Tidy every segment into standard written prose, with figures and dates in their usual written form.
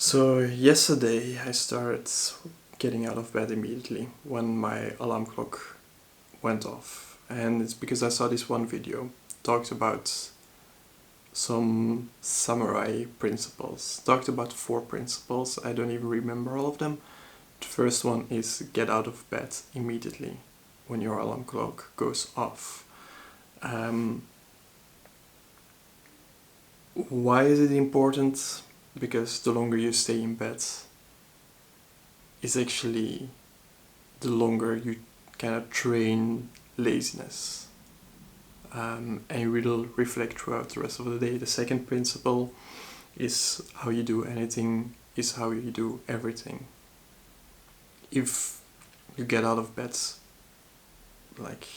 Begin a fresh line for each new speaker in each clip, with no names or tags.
So yesterday I started getting out of bed immediately when my alarm clock went off, and it's because I saw this one video talked about some samurai principles, talked about 4 principles. I don't even remember all of them. The first one is get out of bed immediately when your alarm clock goes off. Why is it important? Because the longer you stay in bed is actually the longer you kind of train laziness, and it will reflect throughout the rest of the day. The second principle is how you do anything is how you do everything. If you get out of bed like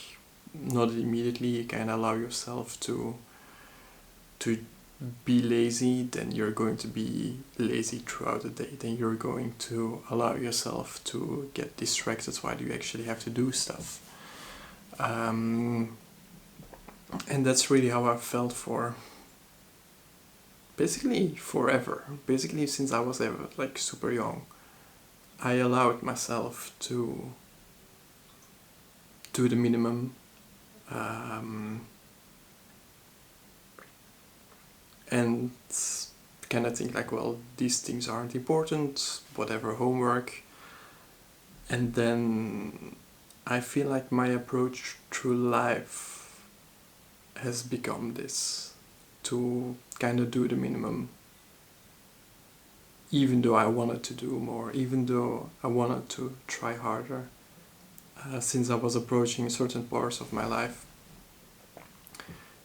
not immediately, you can allow yourself to be lazy, then you're going to be lazy throughout the day. Then you're going to allow yourself to get distracted while you actually have to do stuff. And that's really how I felt for basically forever. Basically since I was ever like super young. I allowed myself to do the minimum. And kind of think like, well, these things aren't important, whatever, homework. And then I feel like my approach through life has become this, to kind of do the minimum, even though I wanted to do more, even though I wanted to try harder. Since I was approaching certain parts of my life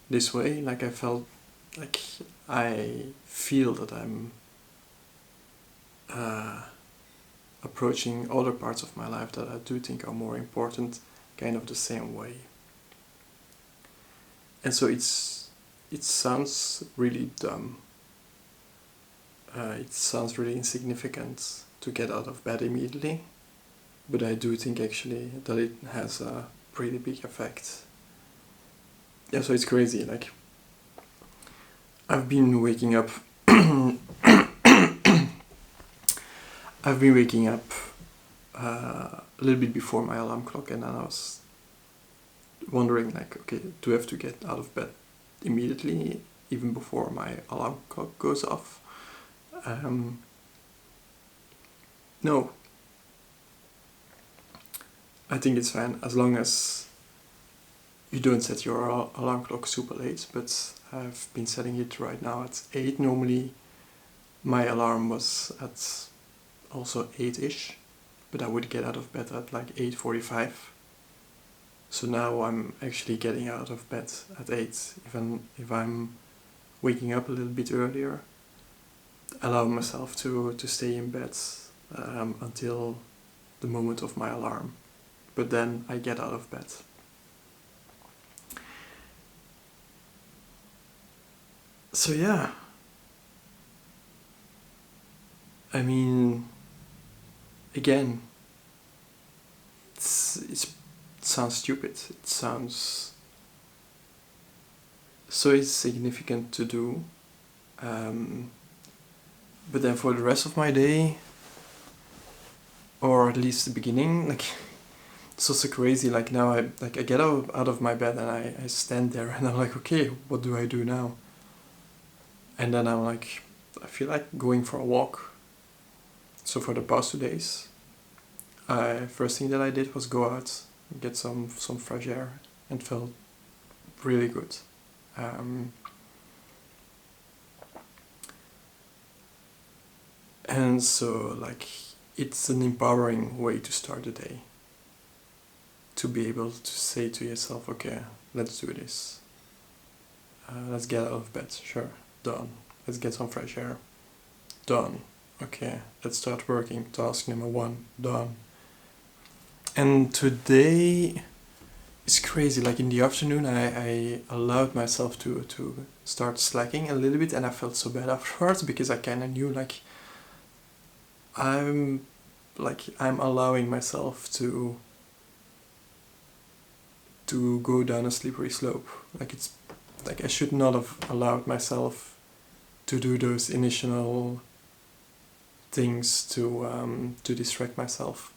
this way, like I felt like I feel that I'm approaching other parts of my life that I do think are more important, kind of the same way. And so it sounds really dumb. It sounds really insignificant to get out of bed immediately, but I do think actually that it has a pretty big effect. Yeah, so it's crazy, like I've been waking up a little bit before my alarm clock, and then I was wondering like, okay, do I have to get out of bed immediately even before my alarm clock goes off? No. I think it's fine as long as you don't set your alarm clock super late, but I've been setting it right now at 8. Normally my alarm was at also 8ish, but I would get out of bed at like 8:45. So now I'm actually getting out of bed at 8, even if I'm waking up a little bit earlier. Allow myself to stay in bed until the moment of my alarm, but then I get out of bed. So yeah, I mean, again, it sounds stupid. It sounds so insignificant to do, but then for the rest of my day, or at least the beginning, like it's also crazy. Like now I get out of my bed and I stand there and I'm like, okay, what do I do now? And then I'm like, I feel like going for a walk. So for the past 2 days, first thing that I did was go out, get some fresh air, and felt really good. And so like it's an empowering way to start the day. To be able to say to yourself, okay, let's do this. Let's get out of bed, sure, done. Let's get some fresh air, done. Okay, let's start working, task number 1, done. And today it's crazy, like in the afternoon I allowed myself to start slacking a little bit, and I felt so bad afterwards because I kind of knew like I'm allowing myself to go down a slippery slope. Like it's like I should not have allowed myself to do those initial things to distract myself.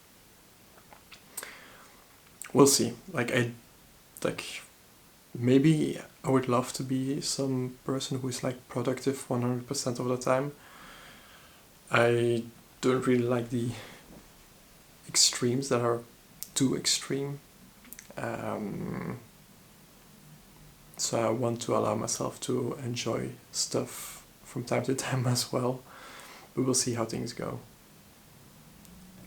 We'll see. Maybe I would love to be some person who is like productive 100% of the time. I don't really like the extremes that are too extreme. So I want to allow myself to enjoy stuff from time to time as well. But we'll see how things go.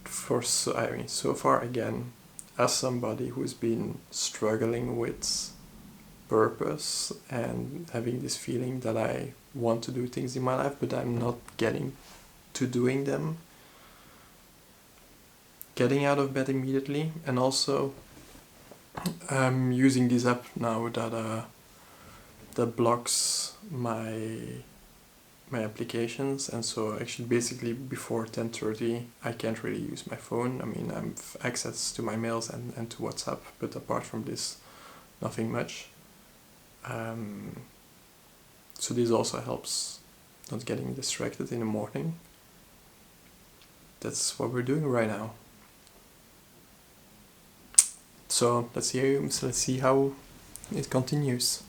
So far again, as somebody who's been struggling with purpose and having this feeling that I want to do things in my life, but I'm not getting to doing them, getting out of bed immediately, and also I'm using this app now that blocks my applications, and so actually basically before 10:30 I can't really use my phone. I mean, I have access to my mails and to WhatsApp, but apart from this, nothing much. So this also helps not getting distracted in the morning. That's what we're doing right now. So let's see how it continues.